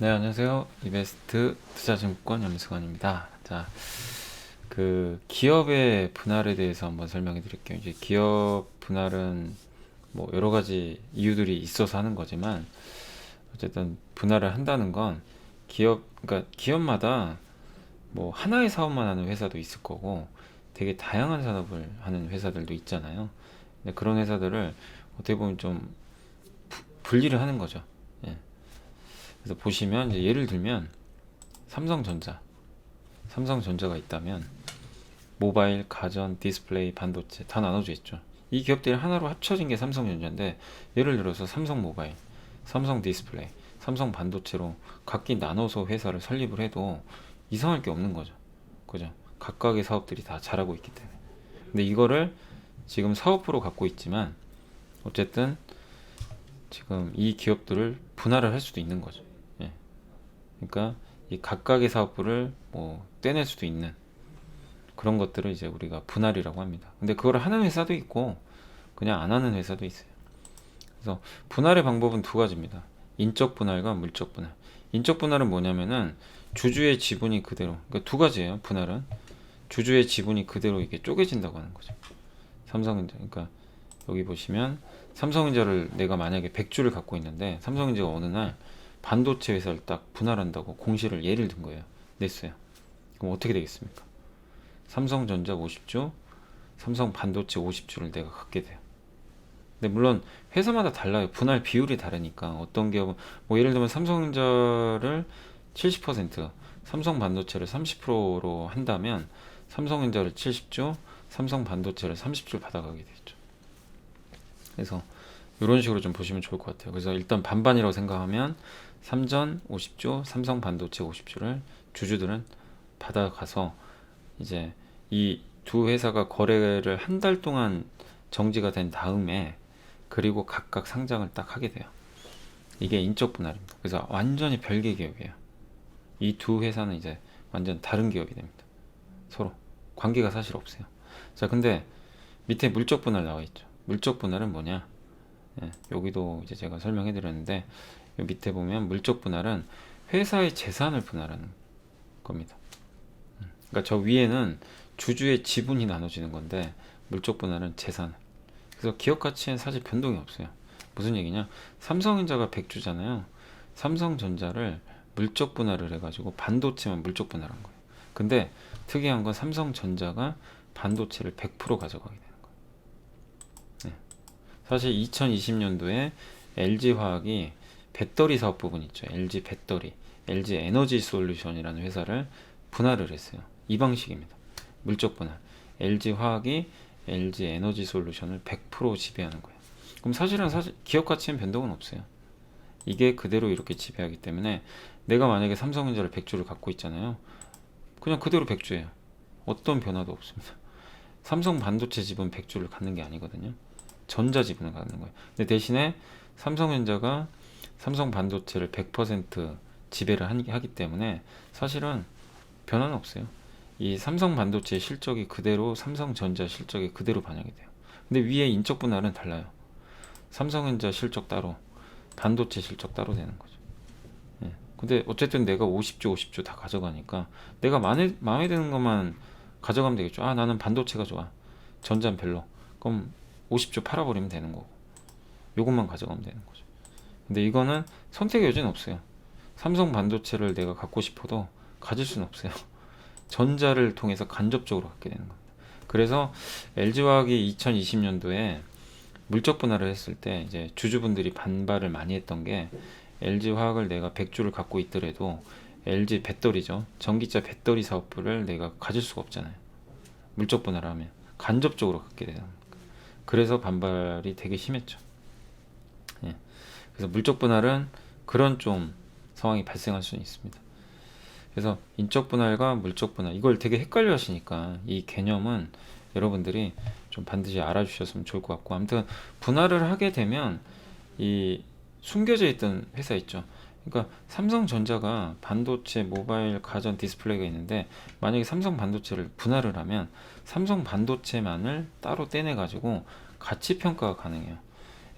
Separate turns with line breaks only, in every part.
네, 안녕하세요. 이베스트 투자증권 염승환입니다. 자, 기업의 분할에 대해서 한번 설명해 드릴게요. 이제 기업 분할은 뭐 여러 가지 이유들이 있어서 하는 거지만, 어쨌든 분할을 한다는 건 그러니까 기업마다 뭐 하나의 사업만 하는 회사도 있을 거고, 되게 다양한 산업을 하는 회사들도 있잖아요. 근데 그런 회사들을 어떻게 보면 좀 분리를 하는 거죠. 예. 그래서 보시면 이제 예를 들면 삼성전자, 삼성전자가 있다면 모바일, 가전, 디스플레이, 반도체 다 나눠져 있죠. 이 기업들이 하나로 합쳐진 게 삼성전자인데, 예를 들어서 삼성 모바일, 삼성 디스플레이, 삼성 반도체로 각기 나눠서 회사를 설립을 해도 이상할 게 없는 거죠. 그죠? 각각의 사업들이 다 잘하고 있기 때문에. 근데 이거를 지금 사업부로 갖고 있지만, 어쨌든 지금 이 기업들을 분할을 할 수도 있는 거죠. 예. 그러니까 이 각각의 사업부를 뭐 떼낼 수도 있는 그런 것들을 이제 우리가 분할이라고 합니다. 근데 그걸 하는 회사도 있고 그냥 안 하는 회사도 있어요. 그래서 분할의 방법은 두 가지입니다. 인적 분할과 물적 분할. 인적 분할은 뭐냐면은 주주의 지분이 그대로, 그러니까 두 가지예요. 분할은 주주의 지분이 그대로 이게 쪼개진다고 하는 거죠. 삼성전자, 그러니까 여기 보시면 삼성전자를 내가 만약에 100주를 갖고 있는데, 삼성전자가 어느 날 반도체 회사를 딱 분할한다고 공시를 예를 든 거예요. 냈어요. 그럼 어떻게 되겠습니까? 삼성전자 50주, 삼성 반도체 50주를 내가 갖게 돼요. 근데 물론 회사마다 달라요. 분할 비율이 다르니까. 어떤 기업은 뭐 예를 들면 삼성전자를 70%, 삼성 반도체를 30%로 한다면 삼성전자를 70주, 삼성 반도체를 30주를 받아가게 되죠. 그래서 이런 식으로 좀 보시면 좋을 것 같아요. 그래서 일단 반반이라고 생각하면 삼전 50주, 삼성 반도체 50주를 주주들은 받아가서 이제 이 두 회사가 거래를 한 달 동안 정지가 된 다음에, 그리고 각각 상장을 딱 하게 돼요. 이게 인적 분할입니다. 그래서 완전히 별개 기업이에요. 이 두 회사는 이제 완전 다른 기업이 됩니다. 서로 관계가 사실 없어요. 자, 근데 밑에 물적 분할 나와 있죠. 물적 분할은 뭐냐? 예, 여기도 이제 제가 설명해 드렸는데, 밑에 보면 물적 분할은 회사의 재산을 분할하는 겁니다. 그러니까 저 위에는 주주의 지분이 나눠지는 건데, 물적 분할은 재산. 그래서 기업 가치엔 사실 변동이 없어요. 무슨 얘기냐? 삼성전자가 100주잖아요. 삼성전자를 물적 분할을 해가지고 반도체만 물적 분할한 거예요. 근데 특이한 건 삼성전자가 반도체를 100% 가져가게 되는 거예요. 네. 사실 2020년도에 LG화학이 배터리 사업 부분 있죠. LG 배터리, LG 에너지 솔루션이라는 회사를 분할을 했어요. 이 방식입니다. 물적 분할. LG화학이 LG 에너지 솔루션을 100% 지배하는 거예요. 그럼 사실 기업 가치엔 변동은 없어요. 이게 그대로 이렇게 지배하기 때문에, 내가 만약에 삼성전자를 100주를 갖고 있잖아요. 그냥 그대로 100주예요. 어떤 변화도 없습니다. 삼성 반도체 지분 100주를 갖는 게 아니거든요. 전자 지분을 갖는 거예요. 근데 대신에 삼성전자가 삼성 반도체를 100% 지배를 하기 때문에 사실은 변화는 없어요. 이 삼성 반도체 실적이 그대로 삼성전자 실적에 그대로 반영이 돼요. 근데 위에 인적 분할은 달라요. 삼성전자 실적 따로, 반도체 실적 따로 되는 거죠. 예. 근데 어쨌든 내가 50주 50주 다 가져가니까 내가 마음에 드는 것만 가져가면 되겠죠. 아, 나는 반도체가 좋아. 전자는 별로. 그럼 50주 팔아버리면 되는 거고. 요것만 가져가면 되는 거죠. 근데 이거는 선택의 여지는 없어요. 삼성 반도체를 내가 갖고 싶어도 가질 수는 없어요. 전자를 통해서 간접적으로 갖게 되는 겁니다. 그래서 LG화학이 2020년도에 물적 분할을 했을 때 이제 주주분들이 반발을 많이 했던 게, LG화학을 내가 100주를 갖고 있더라도 LG 배터리죠. 전기차 배터리 사업부를 내가 가질 수가 없잖아요. 물적 분할을 하면 간접적으로 갖게 되는 거예요. 그래서 반발이 되게 심했죠. 예. 그래서 물적 분할은 그런 좀 상황이 발생할 수는 있습니다. 그래서 인적 분할과 물적 분할, 이걸 되게 헷갈려 하시니까 이 개념은 여러분들이 좀 반드시 알아주셨으면 좋을 것 같고, 아무튼 분할을 하게 되면 이 숨겨져 있던 회사 있죠. 그러니까 삼성전자가 반도체, 모바일, 가전, 디스플레이가 있는데, 만약에 삼성 반도체를 분할을 하면 삼성 반도체만을 따로 떼내 가지고 가치 평가가 가능해요.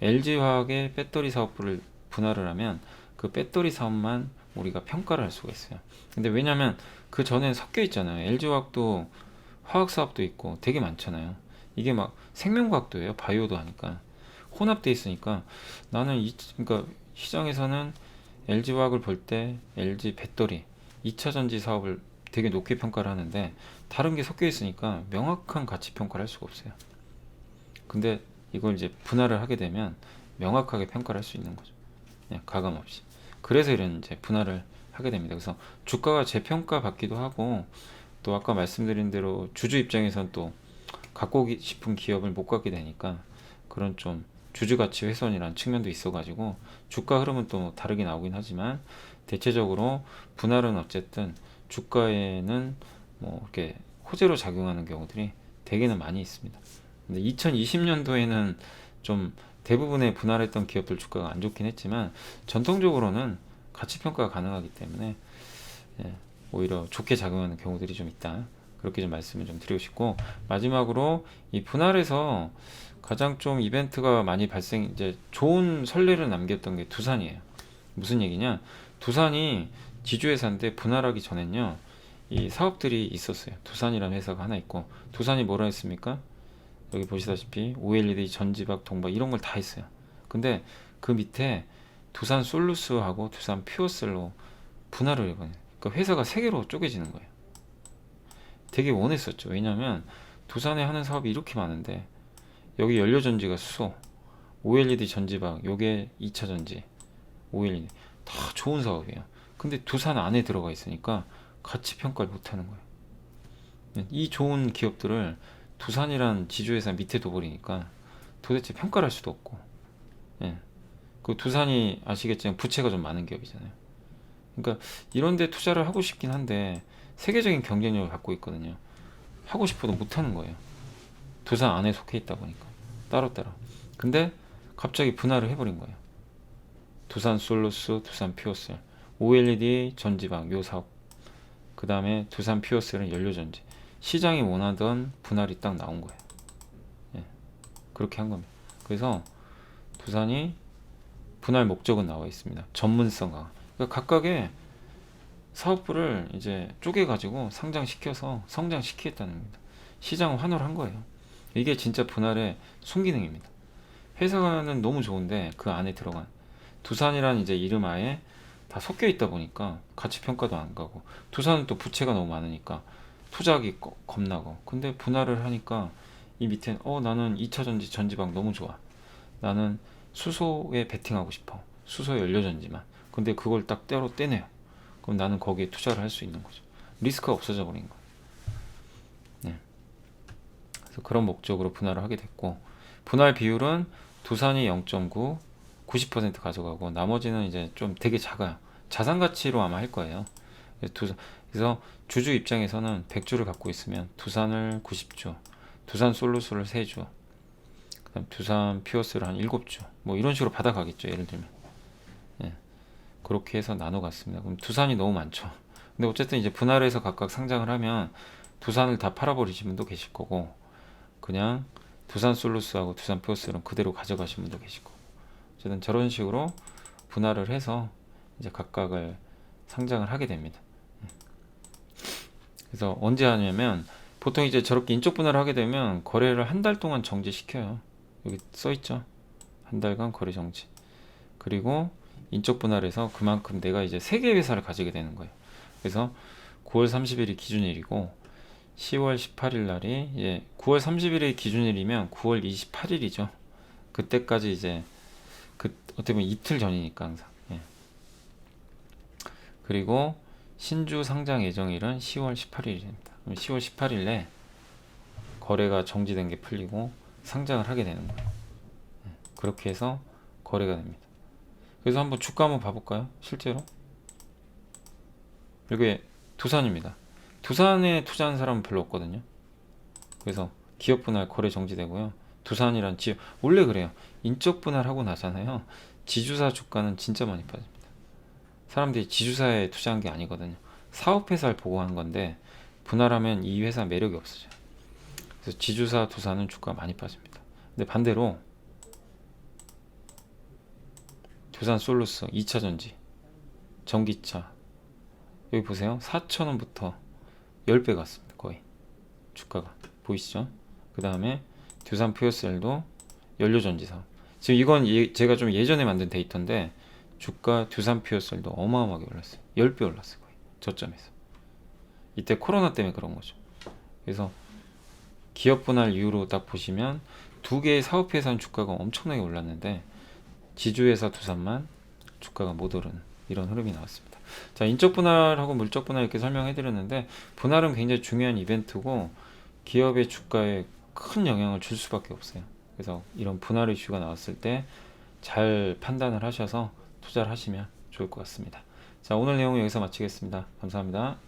LG화학의 배터리 사업부를 분할을 하면 그 배터리 사업만 우리가 평가를 할 수가 있어요. 근데 왜냐면 그 전에 섞여 있잖아요. LG화학도 화학 사업도 있고 되게 많잖아요. 이게 막 생명과학도예요. 바이오도 하니까 혼합돼 있으니까 나는 그러니까 시장에서는 LG화학을 볼 때 LG 배터리 2차 전지 사업을 되게 높게 평가를 하는데 다른 게 섞여 있으니까 명확한 가치 평가를 할 수가 없어요. 근데 이걸 이제 분할을 하게 되면 명확하게 평가를 할 수 있는 거죠. 그냥 가감 없이. 그래서 이런 이제 분할을 하게 됩니다. 그래서 주가가 재평가 받기도 하고 또 아까 말씀드린 대로 주주 입장에선 또 갖고 싶은 기업을 못 갖게 되니까 그런 좀 주주 가치 훼손이라는 측면도 있어가지고 주가 흐름은 또 다르게 나오긴 하지만 대체적으로 분할은 어쨌든 주가에는 뭐 이렇게 호재로 작용하는 경우들이 대개는 많이 있습니다. 근데 2020년도에는 좀 대부분의 분할했던 기업들 주가가 안 좋긴 했지만 전통적으로는 가치 평가가 가능하기 때문에 예, 오히려 좋게 작용하는 경우들이 좀 있다. 그렇게 좀 말씀을 좀 드리고 싶고 마지막으로 이 분할에서 가장 좀 이벤트가 많이 이제 좋은 선례를 남겼던 게 두산이에요. 무슨 얘기냐? 두산이 지주회사인데 분할하기 전엔요 이 사업들이 있었어요. 두산이라는 회사가 하나 있고 두산이 뭐라 했습니까? 여기 보시다시피 OLED, 전지박, 동박 이런 걸 다 했어요. 근데 그 밑에 두산 솔루스하고 두산 퓨어셀로 분할을 해버려요. 그러니까 회사가 세 개로 쪼개지는 거예요. 되게 원했었죠. 왜냐면 두산에 하는 사업이 이렇게 많은데 여기 연료전지가 수소, OLED 전지박, 요게 2차 전지, OLED 다 좋은 사업이에요. 근데 두산 안에 들어가 있으니까 가치 평가를 못 하는 거예요. 이 좋은 기업들을 두산이란 지주회사 밑에 둬버리니까 도대체 평가를 할 수도 없고 예. 그 두산이 아시겠지만 부채가 좀 많은 기업이잖아요. 그러니까 이런 데 투자를 하고 싶긴 한데 세계적인 경쟁력을 갖고 있거든요. 하고 싶어도 못 하는 거예요. 두산 안에 속해 있다 보니까 따로따로. 근데 갑자기 분할을 해버린 거예요. 두산 솔루스, 두산 퓨어셀, OLED 전지박 요 사업, 그 다음에 두산 퓨어셀은 연료전지. 시장이 원하던 분할이 딱 나온 거예요. 예, 그렇게 한 겁니다. 그래서 두산이 분할 목적은 나와 있습니다. 전문성 강화. 그러니까 각각의 사업부를 이제 쪼개가지고 상장시켜서 성장시키겠다는 겁니다. 시장 환호를 한 거예요. 이게 진짜 분할의 순기능입니다. 회사는 너무 좋은데 그 안에 들어간 두산이란 이제 이름 아에 다 섞여 있다 보니까 가치 평가도 안 가고 두산은 또 부채가 너무 많으니까 투자하기 겁나고 근데 분할을 하니까 이 밑에 나는 2차 전지 전지방 너무 좋아. 나는 수소에 베팅하고 싶어. 수소 연료전지만. 근데 그걸 딱 따로 떼내요. 그럼 나는 거기에 투자를 할 수 있는 거죠. 리스크가 없어져 버린 거예요. 네. 그래서 그런 목적으로 분할을 하게 됐고 분할 비율은 두산이 0.9, 90% 가져가고 나머지는 이제 좀 되게 작아요. 자산 가치로 아마 할 거예요. 그래서 주주 입장에서는 100주를 갖고 있으면 두산을 90주, 두산 솔루스를 3주, 그다음 두산 퓨어스를 한 7주, 뭐 이런 식으로 받아가겠죠. 예를 들면. 예, 그렇게 해서 나눠 갔습니다. 그럼 두산이 너무 많죠. 근데 어쨌든 이제 분할해서 각각 상장을 하면 두산을 다 팔아버리신 분도 계실 거고, 그냥 두산 솔루스하고 두산 퓨어스는 그대로 가져가신 분도 계실 거고, 어쨌든 저런 식으로 분할을 해서 이제 각각을 상장을 하게 됩니다. 그래서 언제 하냐면 보통 이제 저렇게 인적 분할을 하게 되면 거래를 한 달 동안 정지시켜요. 여기 써 있죠. 한 달간 거래 정지. 그리고 인적 분할해서 그만큼 내가 이제 3개 회사를 가지게 되는 거예요. 그래서 9월 30일이 기준일이고 10월 18일 날이 9월 30일이 기준일이면 9월 28일이죠. 그때까지 이제 어떻게 보면 이틀 전이니까 항상. 예. 그리고 신주 상장 예정일은 10월 18일입니다. 그럼 10월 18일에 거래가 정지된 게 풀리고 상장을 하게 되는 거예요. 예. 그렇게 해서 거래가 됩니다. 그래서 한번 주가 한번 봐볼까요? 실제로 이게 두산입니다. 두산에 투자한 사람은 별로 없거든요. 그래서 기업 분할 거래 정지되고요. 두산이란 지역 원래 그래요. 인적 분할하고 나잖아요. 지주사 주가는 진짜 많이 빠집니다. 사람들이 지주사에 투자한 게 아니거든요. 사업회사를 보고 한 건데 분할하면 이 회사 매력이 없어져요. 그래서 지주사 두산은 주가 많이 빠집니다. 근데 반대로 두산 솔루스 2차 전지 전기차 여기 보세요. 4,000원부터 10배 갔습니다. 거의 주가가 보이시죠? 그 다음에 두산 퓨어셀도 연료전지 사업. 지금 이건 제가 좀 예전에 만든 데이터인데 주가 두산 퓨어셀도 어마어마하게 올랐어요. 10배 올랐어요. 거의 저점에서. 이때 코로나 때문에 그런 거죠. 그래서 기업 분할 이후로 딱 보시면 두 개의 사업회사는 주가가 엄청나게 올랐는데 지주회사 두산만 주가가 못 오른 이런 흐름이 나왔습니다. 자, 인적 분할하고 물적 분할 이렇게 설명해 드렸는데 분할은 굉장히 중요한 이벤트고 기업의 주가에 큰 영향을 줄 수밖에 없어요. 그래서 이런 분할 이슈가 나왔을 때 잘 판단을 하셔서 투자를 하시면 좋을 것 같습니다. 자, 오늘 내용은 여기서 마치겠습니다. 감사합니다.